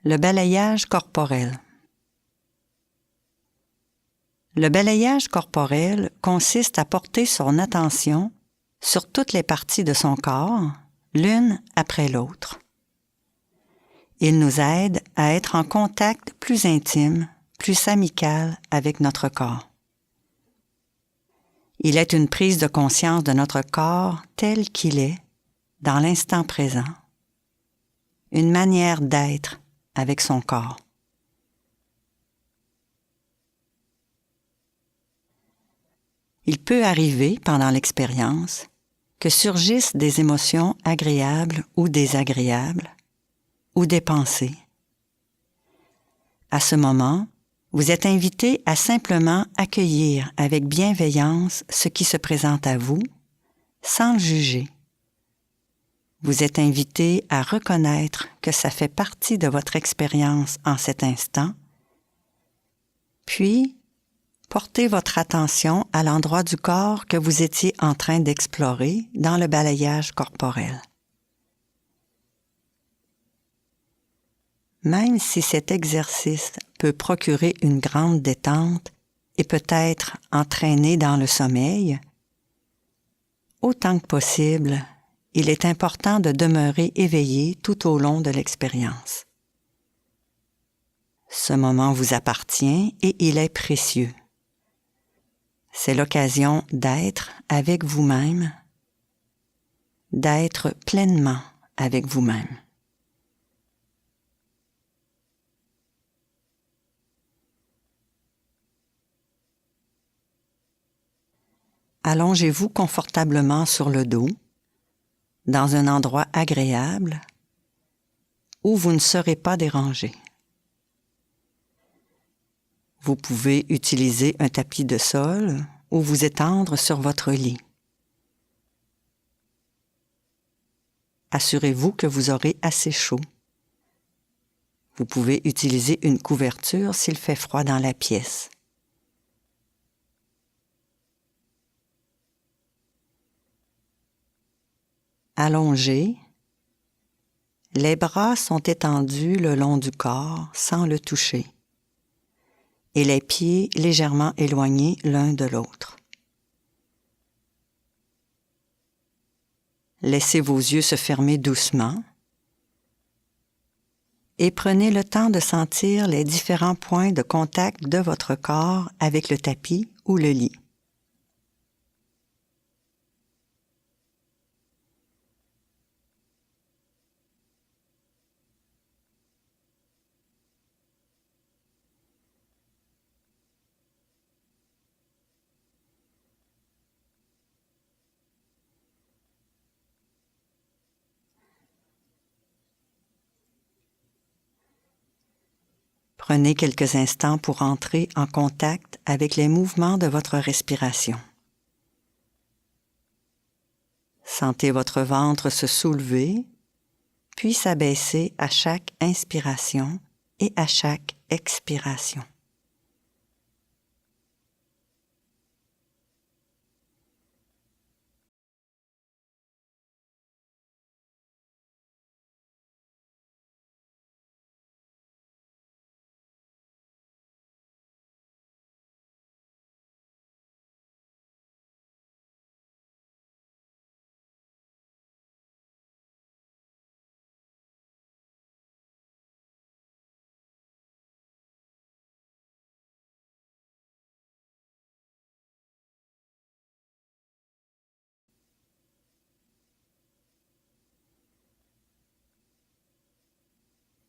Le balayage corporel. Le balayage corporel consiste à porter son attention sur toutes les parties de son corps, l'une après l'autre. Il nous aide à être en contact plus intime, plus amical avec notre corps. Il est une prise de conscience de notre corps tel qu'il est, dans l'instant présent, une manière d'être avec son corps. Il peut arriver, pendant l'expérience, que surgissent des émotions agréables ou désagréables, ou des pensées. À ce moment, vous êtes invité à simplement accueillir avec bienveillance ce qui se présente à vous, sans le juger. Vous êtes invité à reconnaître que ça fait partie de votre expérience en cet instant, puis portez votre attention à l'endroit du corps que vous étiez en train d'explorer dans le balayage corporel. Même si cet exercice peut procurer une grande détente et peut-être entraîner dans le sommeil, autant que possible, il est important de demeurer éveillé tout au long de l'expérience. Ce moment vous appartient et il est précieux. C'est l'occasion d'être avec vous-même, d'être pleinement avec vous-même. Allongez-vous confortablement sur le dos, dans un endroit agréable où vous ne serez pas dérangé. Vous pouvez utiliser un tapis de sol ou vous étendre sur votre lit. Assurez-vous que vous aurez assez chaud. Vous pouvez utiliser une couverture s'il fait froid dans la pièce. Allongé, les bras sont étendus le long du corps sans le toucher et les pieds légèrement éloignés l'un de l'autre. Laissez vos yeux se fermer doucement et prenez le temps de sentir les différents points de contact de votre corps avec le tapis ou le lit. Prenez quelques instants pour entrer en contact avec les mouvements de votre respiration. Sentez votre ventre se soulever, puis s'abaisser à chaque inspiration et à chaque expiration.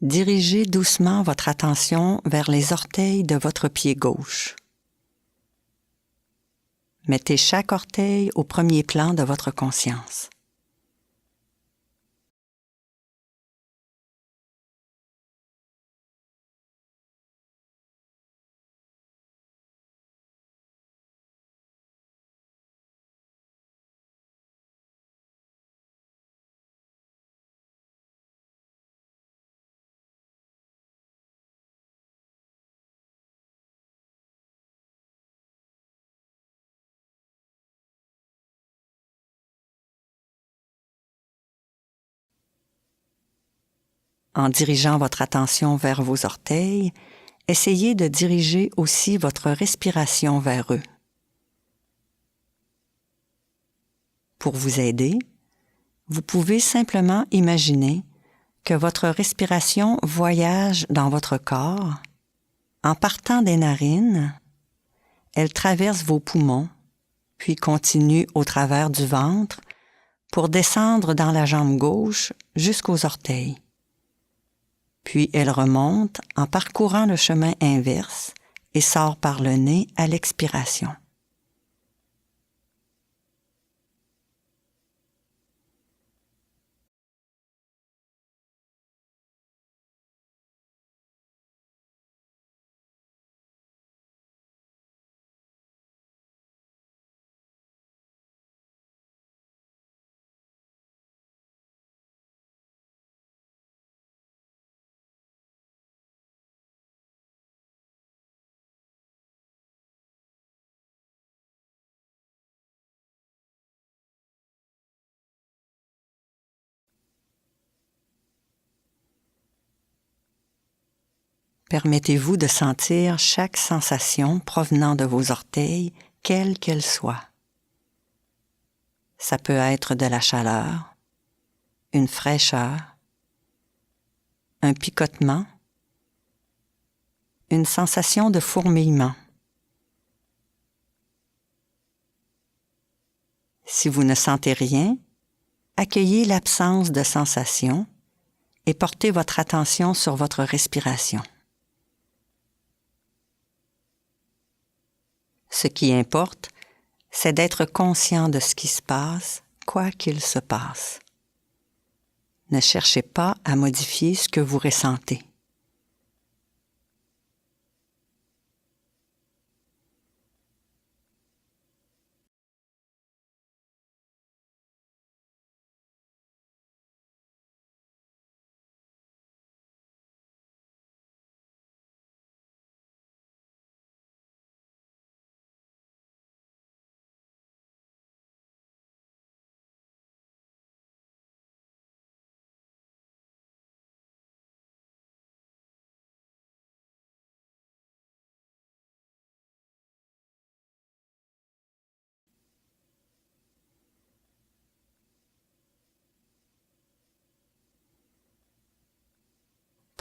Dirigez doucement votre attention vers les orteils de votre pied gauche. Mettez chaque orteil au premier plan de votre conscience. En dirigeant votre attention vers vos orteils, essayez de diriger aussi votre respiration vers eux. Pour vous aider, vous pouvez simplement imaginer que votre respiration voyage dans votre corps. En partant des narines, elle traverse vos poumons, puis continue au travers du ventre pour descendre dans la jambe gauche jusqu'aux orteils. Puis elle remonte en parcourant le chemin inverse et sort par le nez à l'expiration. Permettez-vous de sentir chaque sensation provenant de vos orteils, quelle qu'elle soit. Ça peut être de la chaleur, une fraîcheur, un picotement, une sensation de fourmillement. Si vous ne sentez rien, accueillez l'absence de sensation et portez votre attention sur votre respiration. Ce qui importe, c'est d'être conscient de ce qui se passe, quoi qu'il se passe. Ne cherchez pas à modifier ce que vous ressentez.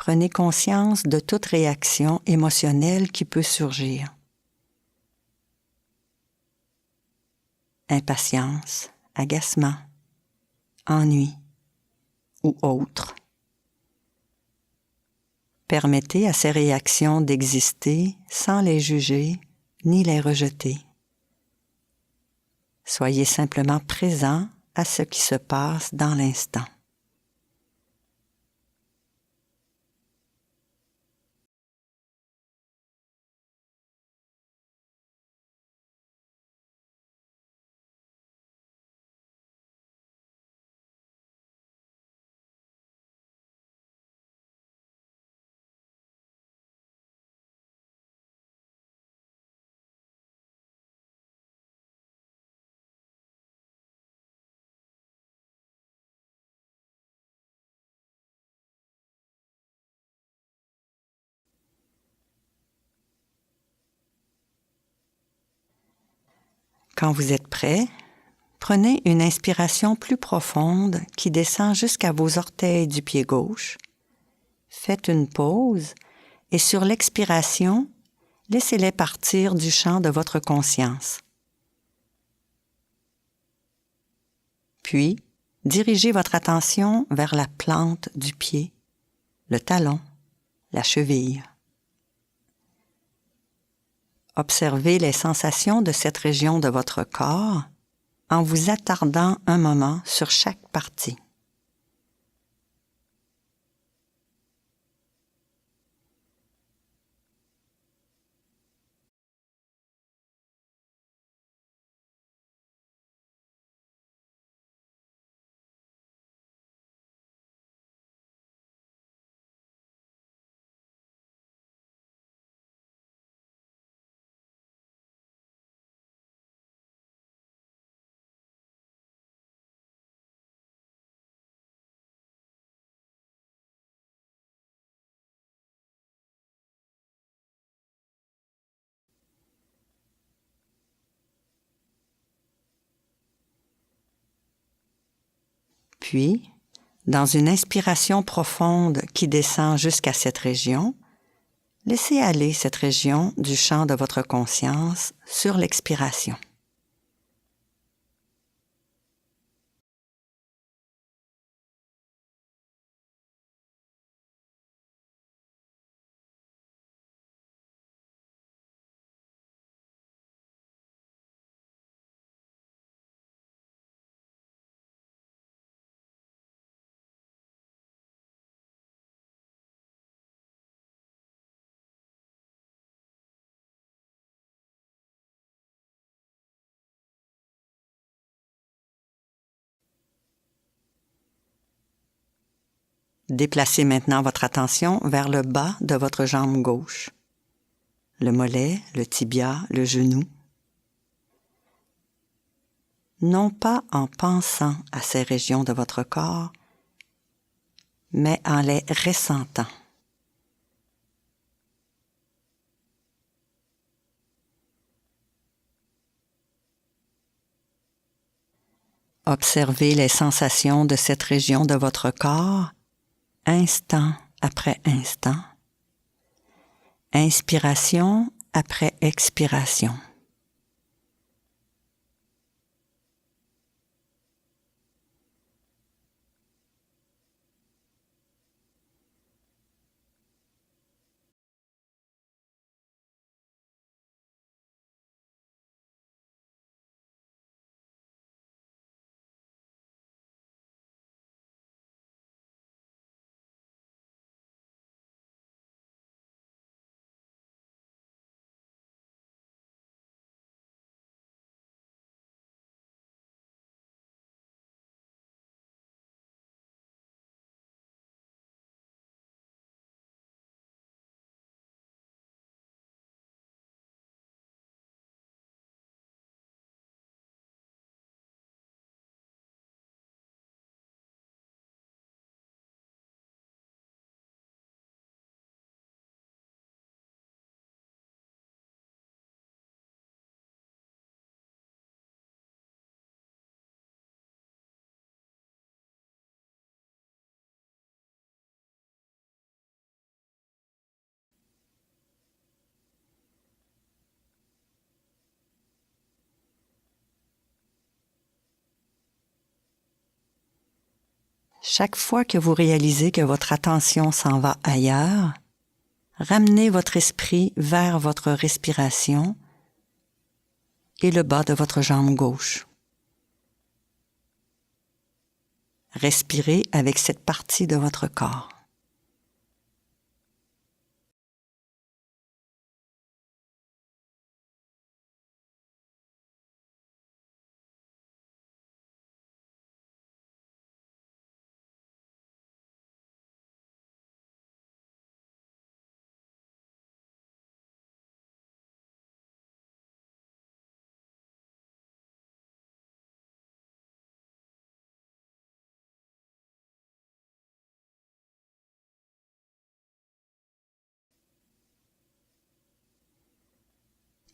Prenez conscience de toute réaction émotionnelle qui peut surgir. Impatience, agacement, ennui ou autre. Permettez à ces réactions d'exister sans les juger ni les rejeter. Soyez simplement présent à ce qui se passe dans l'instant. Quand vous êtes prêt, prenez une inspiration plus profonde qui descend jusqu'à vos orteils du pied gauche. Faites une pause et sur l'expiration, laissez-les partir du champ de votre conscience. Puis, dirigez votre attention vers la plante du pied, le talon, la cheville. Observez les sensations de cette région de votre corps en vous attardant un moment sur chaque partie. Puis, dans une inspiration profonde qui descend jusqu'à cette région, laissez aller cette région du champ de votre conscience sur l'expiration. Déplacez maintenant votre attention vers le bas de votre jambe gauche, le mollet, le tibia, le genou. Non pas en pensant à ces régions de votre corps, mais en les ressentant. Observez les sensations de cette région de votre corps, instant après instant, inspiration après expiration. Chaque fois que vous réalisez que votre attention s'en va ailleurs, ramenez votre esprit vers votre respiration et le bas de votre jambe gauche. Respirez avec cette partie de votre corps.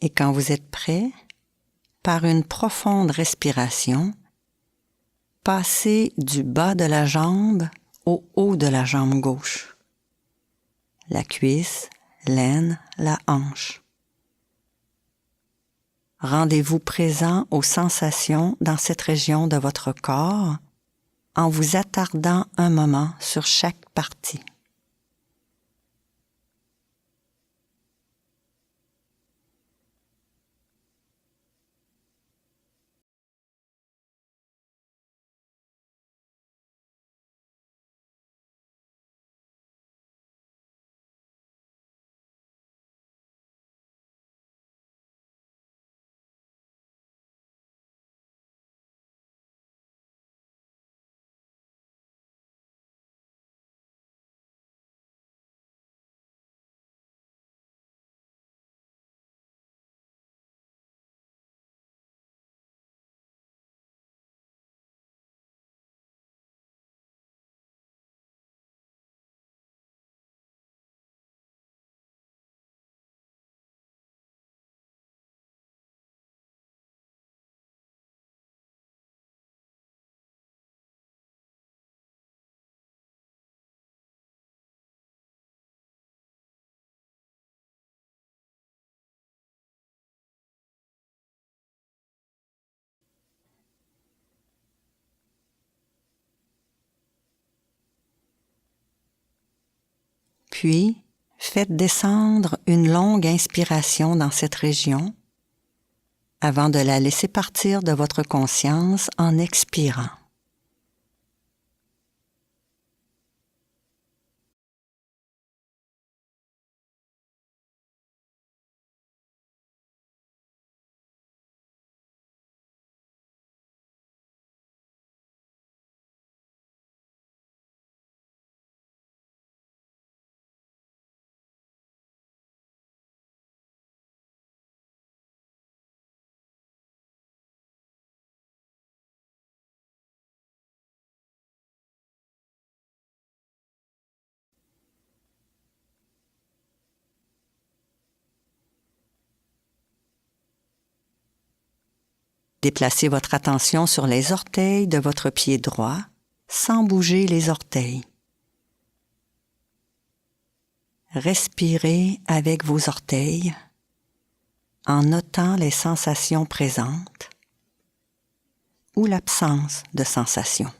Et quand vous êtes prêt, par une profonde respiration, passez du bas de la jambe au haut de la jambe gauche, la cuisse, l'aine, la hanche. Rendez-vous présent aux sensations dans cette région de votre corps en vous attardant un moment sur chaque partie. Puis, faites descendre une longue inspiration dans cette région avant de la laisser partir de votre conscience en expirant. Déplacez votre attention sur les orteils de votre pied droit sans bouger les orteils. Respirez avec vos orteils en notant les sensations présentes ou l'absence de sensations.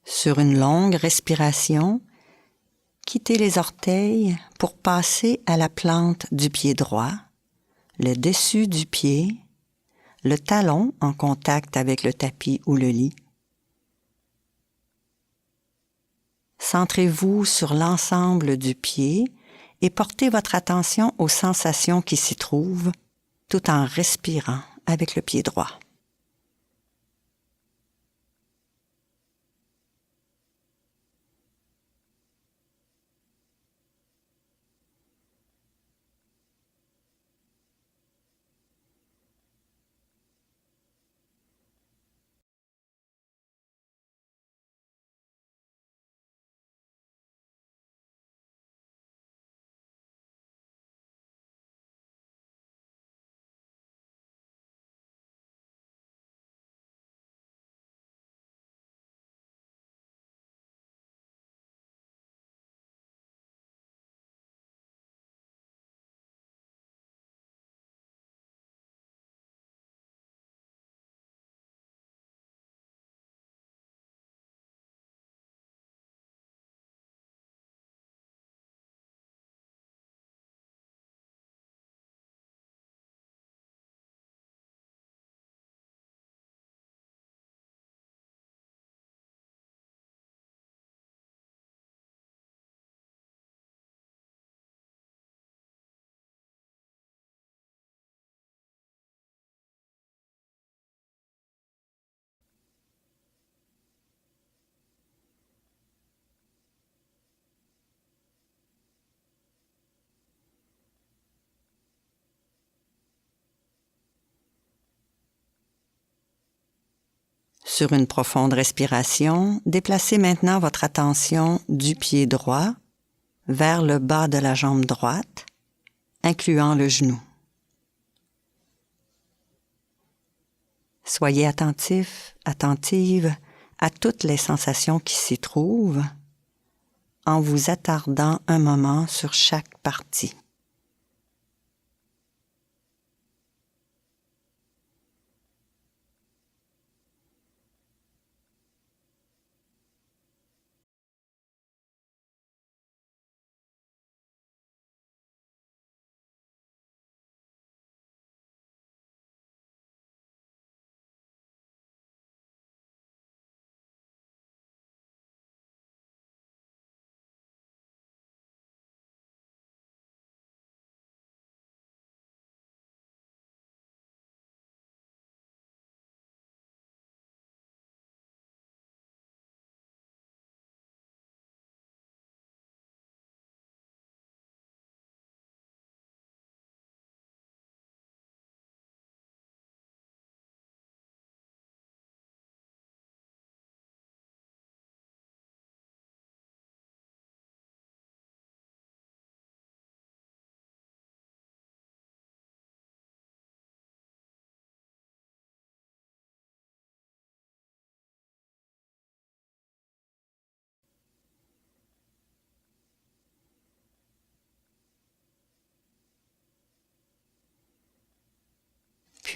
Sur une longue respiration, quittez les orteils pour passer à la plante du pied droit, le dessus du pied, le talon en contact avec le tapis ou le lit. Centrez-vous sur l'ensemble du pied et portez votre attention aux sensations qui s'y trouvent, tout en respirant avec le pied droit. Sur une profonde respiration, déplacez maintenant votre attention du pied droit vers le bas de la jambe droite, incluant le genou. Soyez attentif, attentive à toutes les sensations qui s'y trouvent en vous attardant un moment sur chaque partie.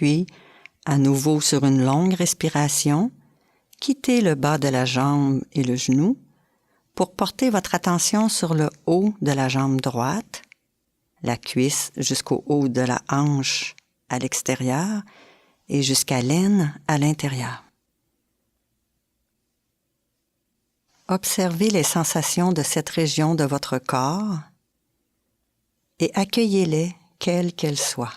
Puis, à nouveau sur une longue respiration, quittez le bas de la jambe et le genou pour porter votre attention sur le haut de la jambe droite, la cuisse jusqu'au haut de la hanche à l'extérieur et jusqu'à l'aine à l'intérieur. Observez les sensations de cette région de votre corps et accueillez-les quelles qu'elles soient.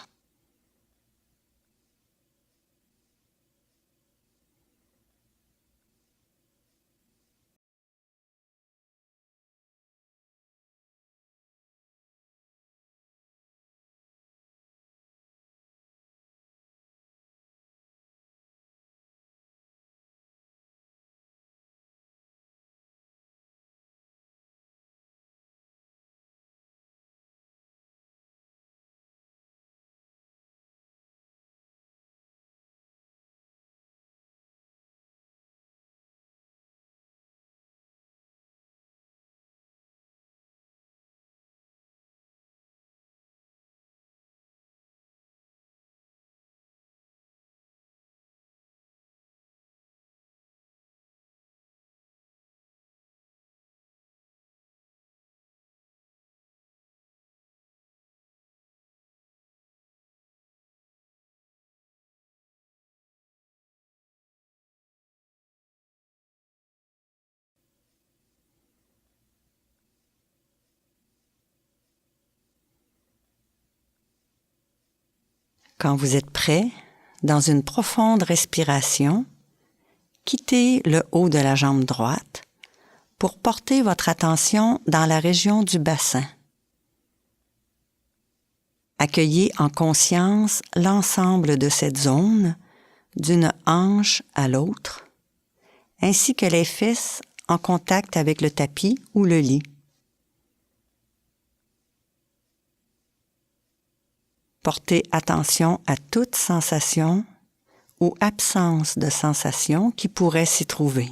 Quand vous êtes prêt, dans une profonde respiration, quittez le haut de la jambe droite pour porter votre attention dans la région du bassin. Accueillez en conscience l'ensemble de cette zone, d'une hanche à l'autre, ainsi que les fesses en contact avec le tapis ou le lit. Portez attention à toute sensation ou absence de sensation qui pourrait s'y trouver.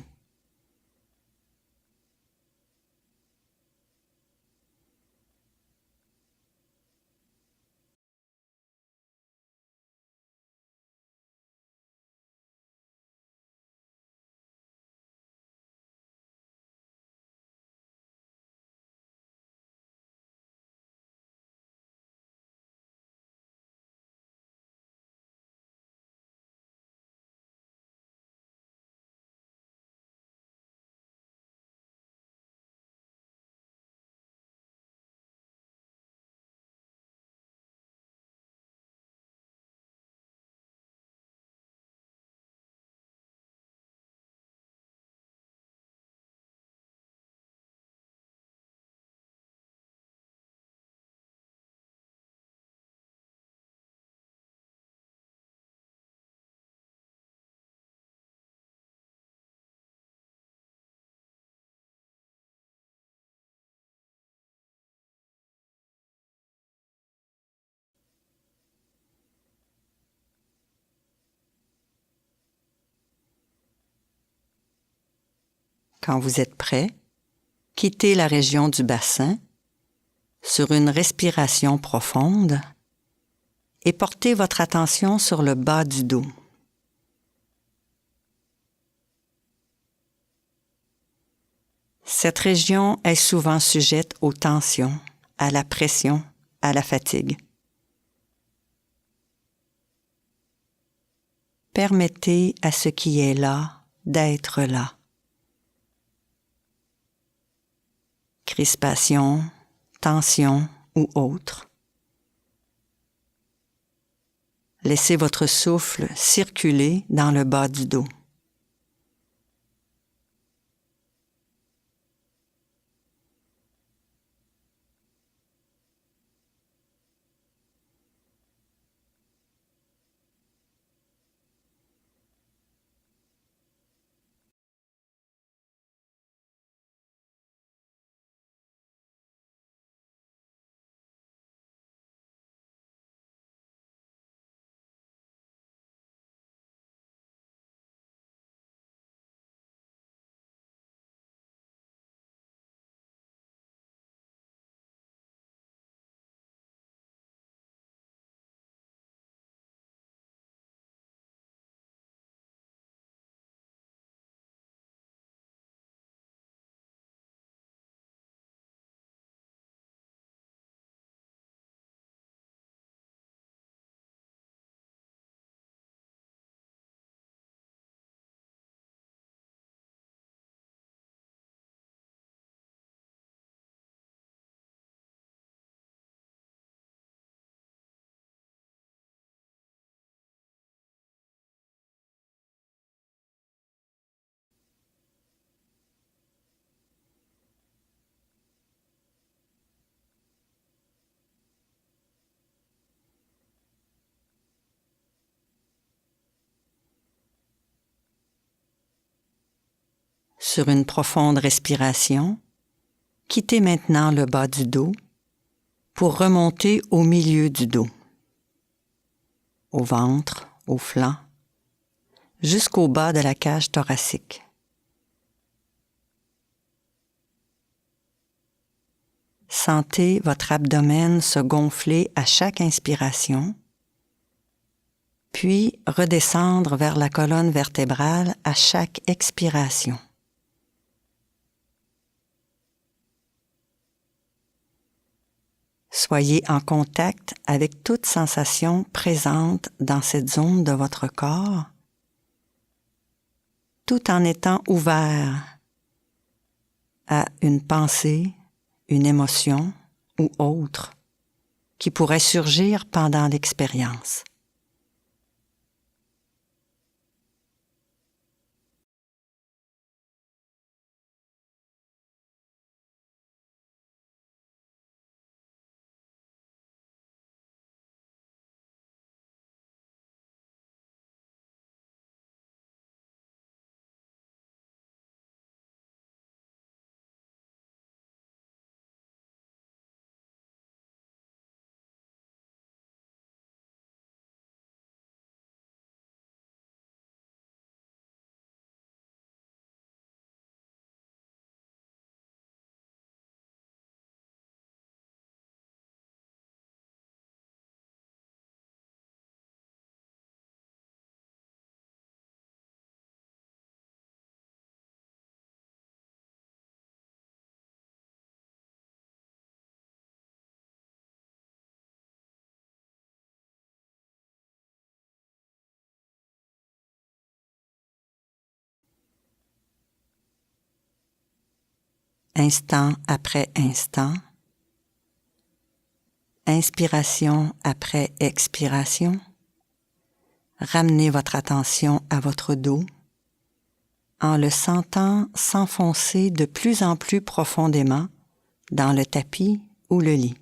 Quand vous êtes prêt, quittez la région du bassin sur une respiration profonde et portez votre attention sur le bas du dos. Cette région est souvent sujette aux tensions, à la pression, à la fatigue. Permettez à ce qui est là d'être là. Crispation, tension ou autre. Laissez votre souffle circuler dans le bas du dos. Sur une profonde respiration, quittez maintenant le bas du dos pour remonter au milieu du dos, au ventre, au flanc, jusqu'au bas de la cage thoracique. Sentez votre abdomen se gonfler à chaque inspiration, puis redescendre vers la colonne vertébrale à chaque expiration. Soyez en contact avec toute sensation présente dans cette zone de votre corps, tout en étant ouvert à une pensée, une émotion ou autre qui pourrait surgir pendant l'expérience. Instant après instant, inspiration après expiration, ramenez votre attention à votre dos en le sentant s'enfoncer de plus en plus profondément dans le tapis ou le lit.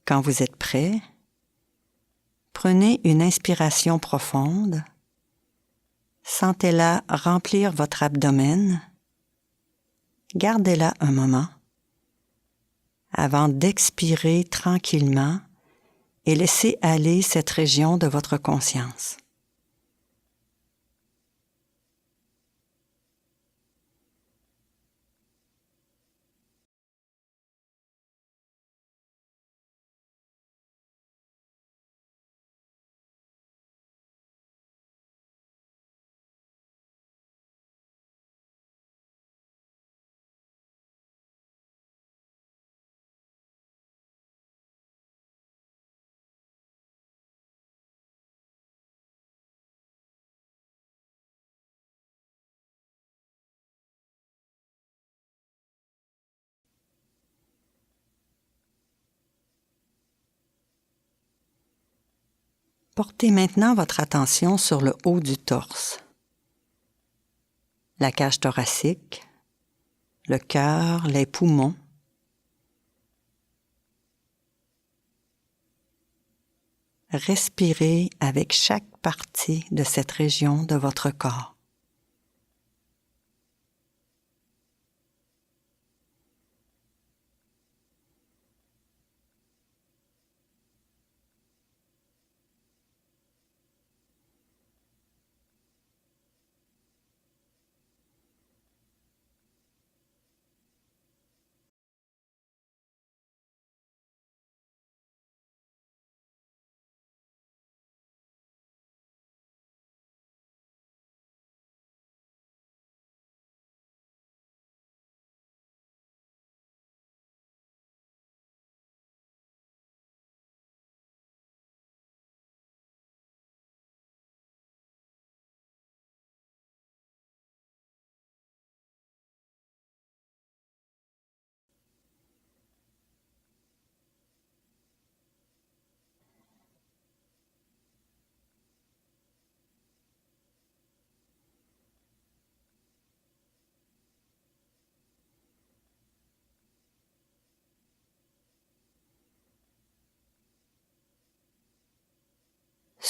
Quand vous êtes prêt, prenez une inspiration profonde, sentez-la remplir votre abdomen, gardez-la un moment avant d'expirer tranquillement et laissez aller cette région de votre conscience. Portez maintenant votre attention sur le haut du torse, la cage thoracique, le cœur, les poumons. Respirez avec chaque partie de cette région de votre corps.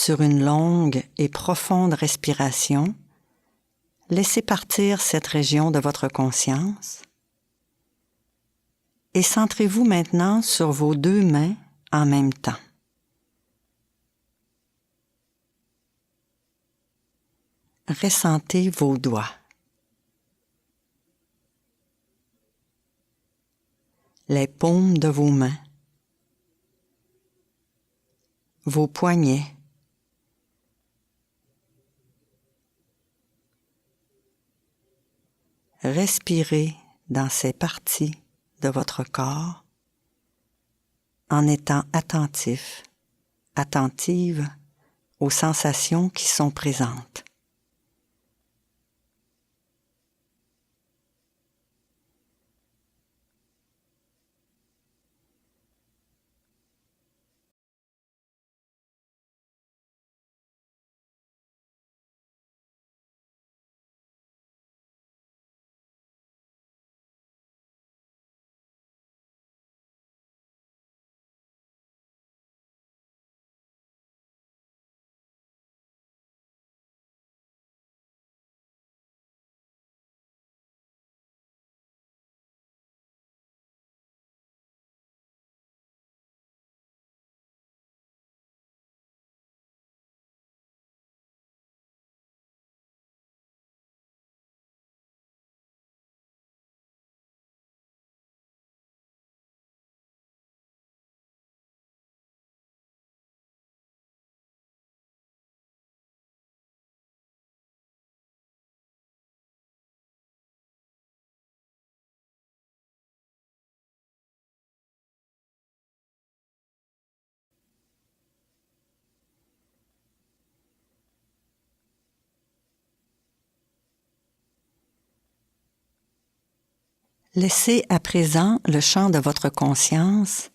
sur une longue et profonde respiration, laissez partir cette région de votre conscience et centrez-vous maintenant sur vos deux mains en même temps. Ressentez vos doigts. Les paumes de vos mains, vos poignets, respirez dans ces parties de votre corps en étant attentif, attentive aux sensations qui sont présentes. Laissez à présent le champ de votre conscience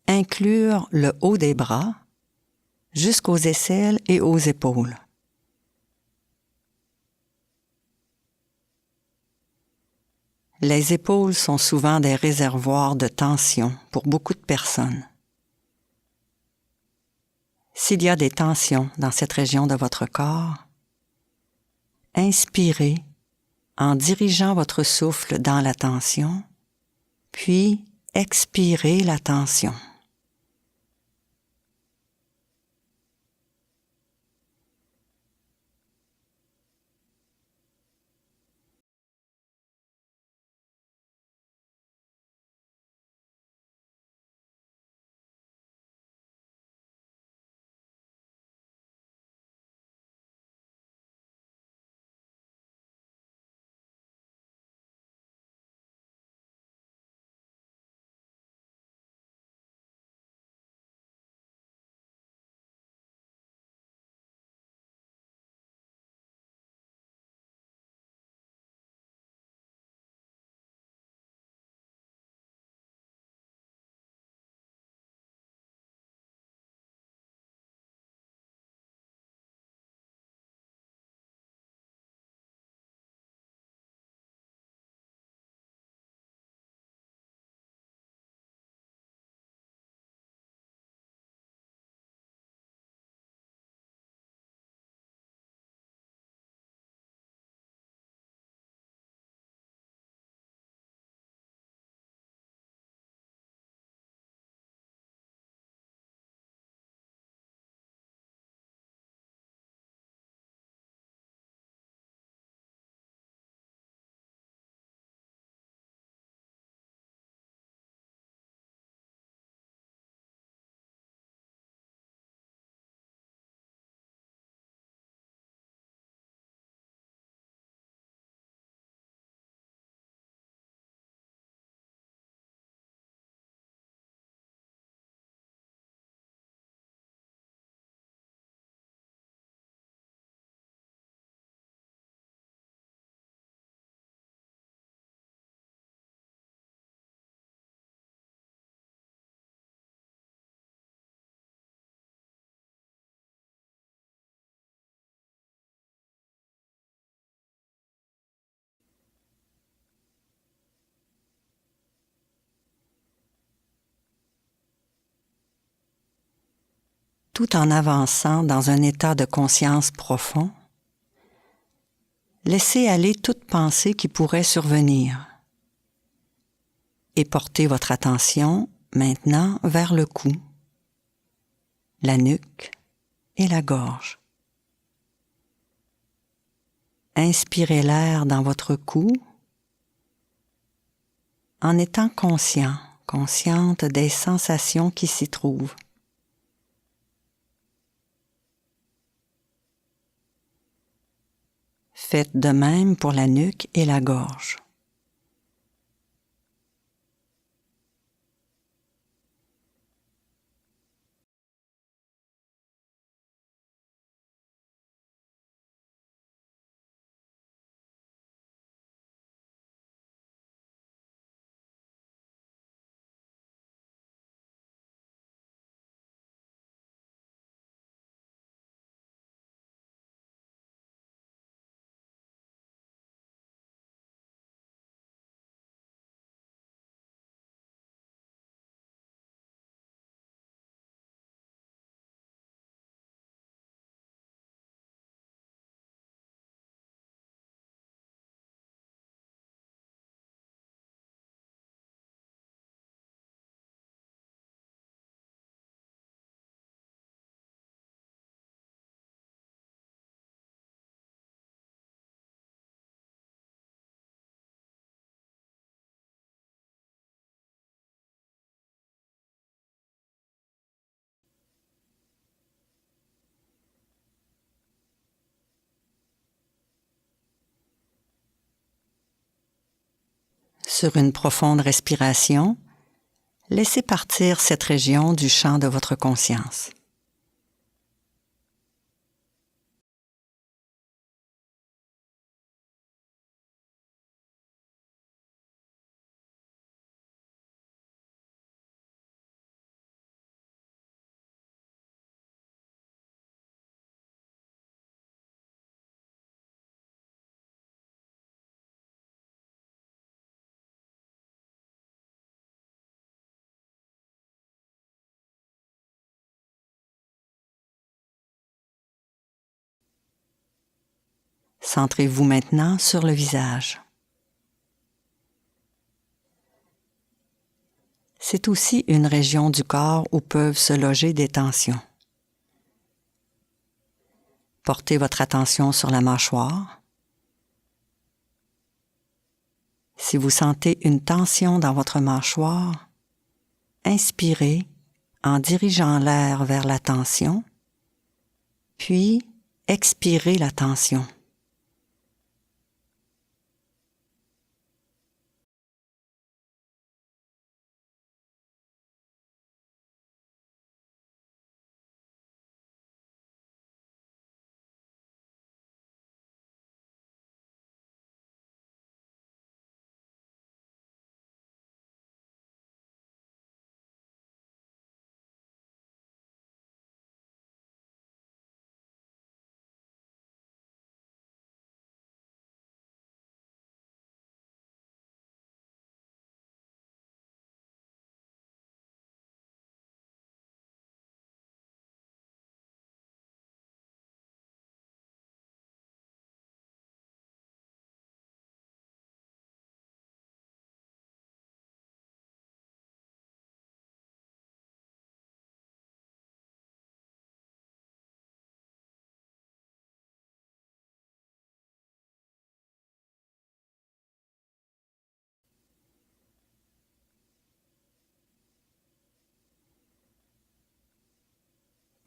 inclure le haut des bras jusqu'aux aisselles et aux épaules. Les épaules sont souvent des réservoirs de tension pour beaucoup de personnes. S'il y a des tensions dans cette région de votre corps, inspirez en dirigeant votre souffle dans la tension, puis expirez la tension. tout en avançant dans un état de conscience profond. Laissez aller toute pensée qui pourrait survenir et portez votre attention maintenant vers le cou, la nuque et la gorge. Inspirez l'air dans votre cou en étant conscient, consciente des sensations qui s'y trouvent. Faites de même pour la nuque et la gorge. Sur une profonde respiration, laissez partir cette région du champ de votre conscience. Centrez-vous maintenant sur le visage. C'est aussi une région du corps où peuvent se loger des tensions. Portez votre attention sur la mâchoire. Si vous sentez une tension dans votre mâchoire, inspirez en dirigeant l'air vers la tension, puis expirez la tension.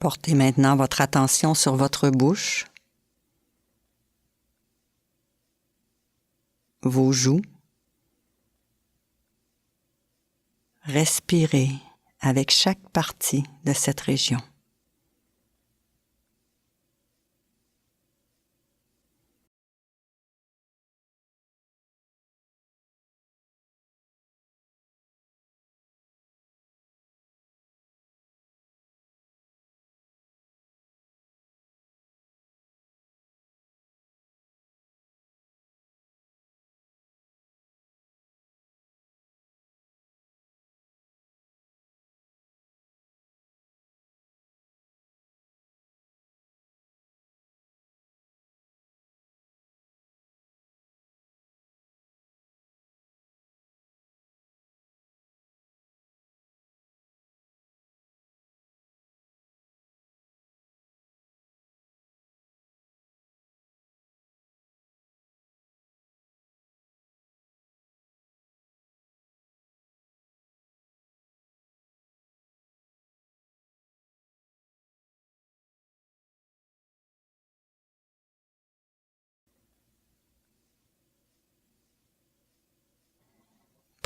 Portez maintenant votre attention sur votre bouche, vos joues. Respirez avec chaque partie de cette région.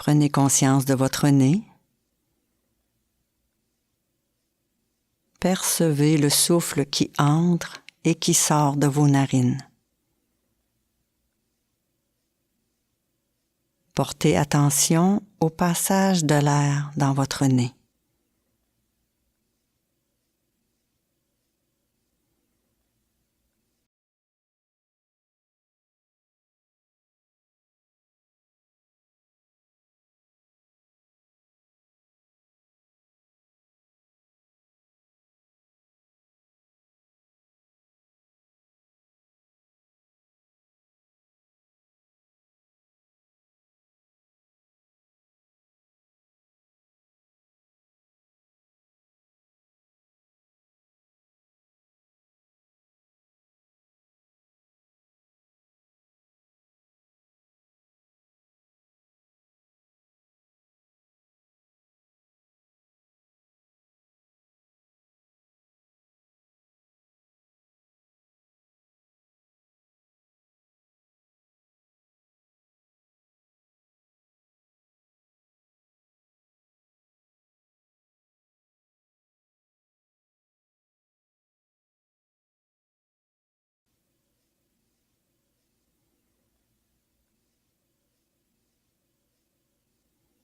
Prenez conscience de votre nez. Percevez le souffle qui entre et qui sort de vos narines. Portez attention au passage de l'air dans votre nez.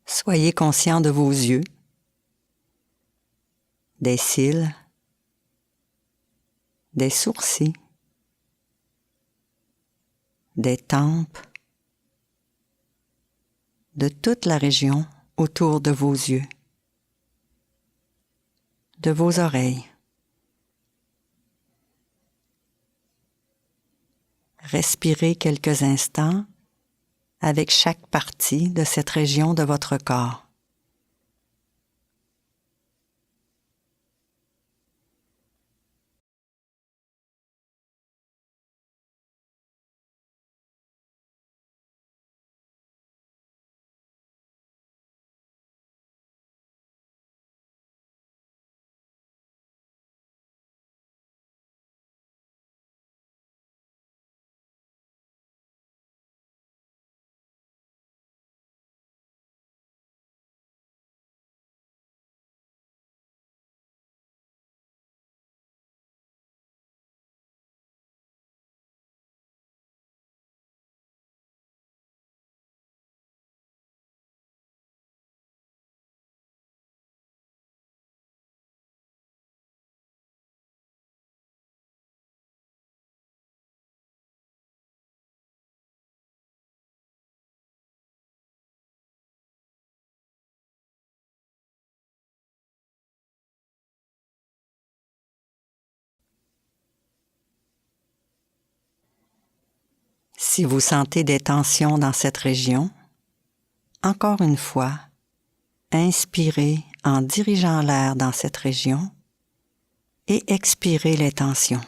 Soyez conscient de vos yeux, des cils, des sourcils, des tempes, de toute la région autour de vos yeux, de vos oreilles. Respirez quelques instants avec chaque partie de cette région de votre corps. Si vous sentez des tensions dans cette région, encore une fois, inspirez en dirigeant l'air dans cette région et expirez les tensions.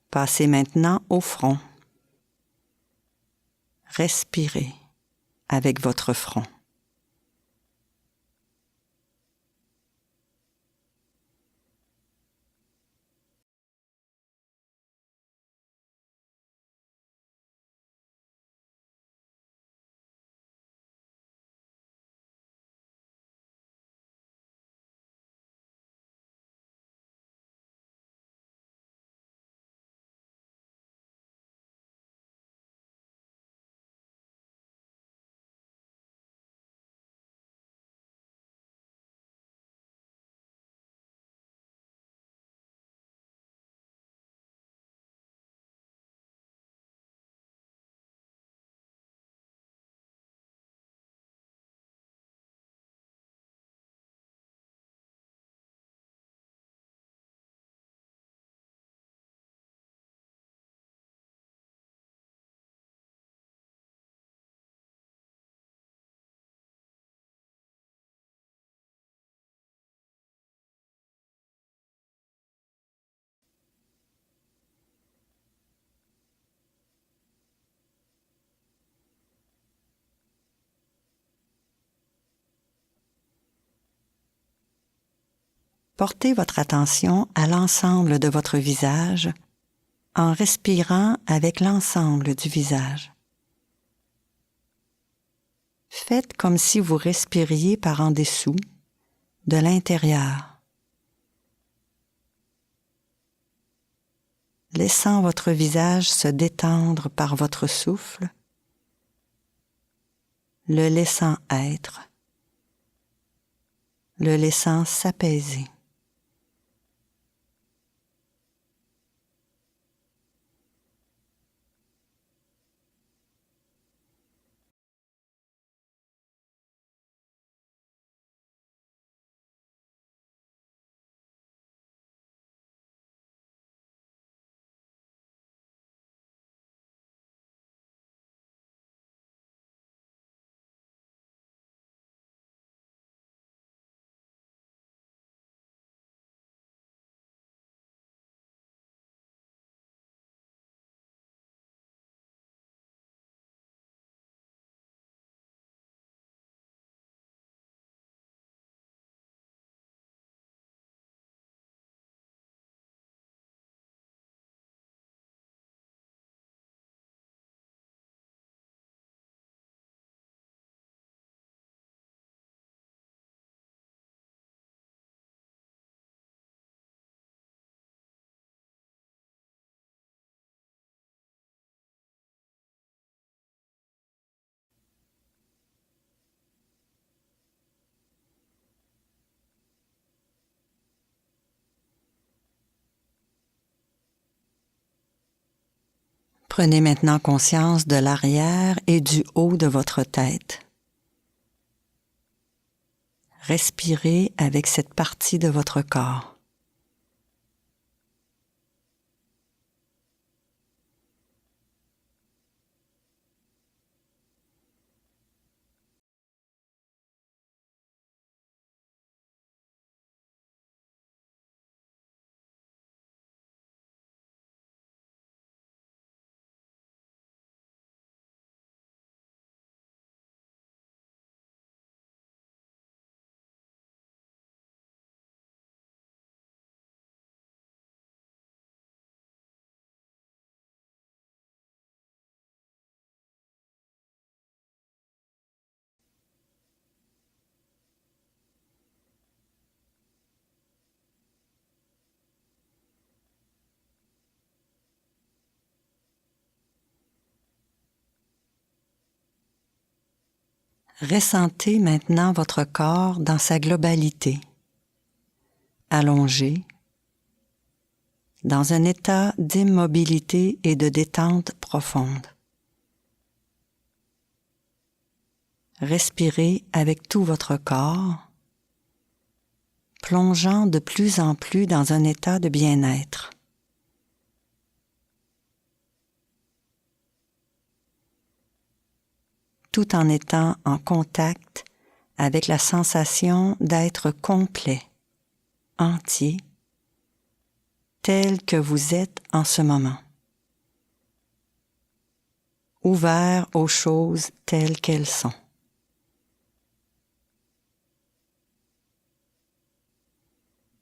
Passez maintenant au front. Respirez avec votre front. Portez votre attention à l'ensemble de votre visage en respirant avec l'ensemble du visage. Faites comme si vous respiriez par en dessous, de l'intérieur, laissant votre visage se détendre par votre souffle, le laissant être, le laissant s'apaiser. Prenez maintenant conscience de l'arrière et du haut de votre tête. Respirez avec cette partie de votre corps. Ressentez maintenant votre corps dans sa globalité, allongé, dans un état d'immobilité et de détente profonde. Respirez avec tout votre corps, plongeant de plus en plus dans un état de bien-être. Tout en étant en contact avec la sensation d'être complet, entier, tel que vous êtes en ce moment, ouvert aux choses telles qu'elles sont.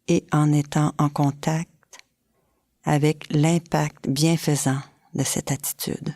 Et en étant en contact avec l'impact bienfaisant de cette attitude.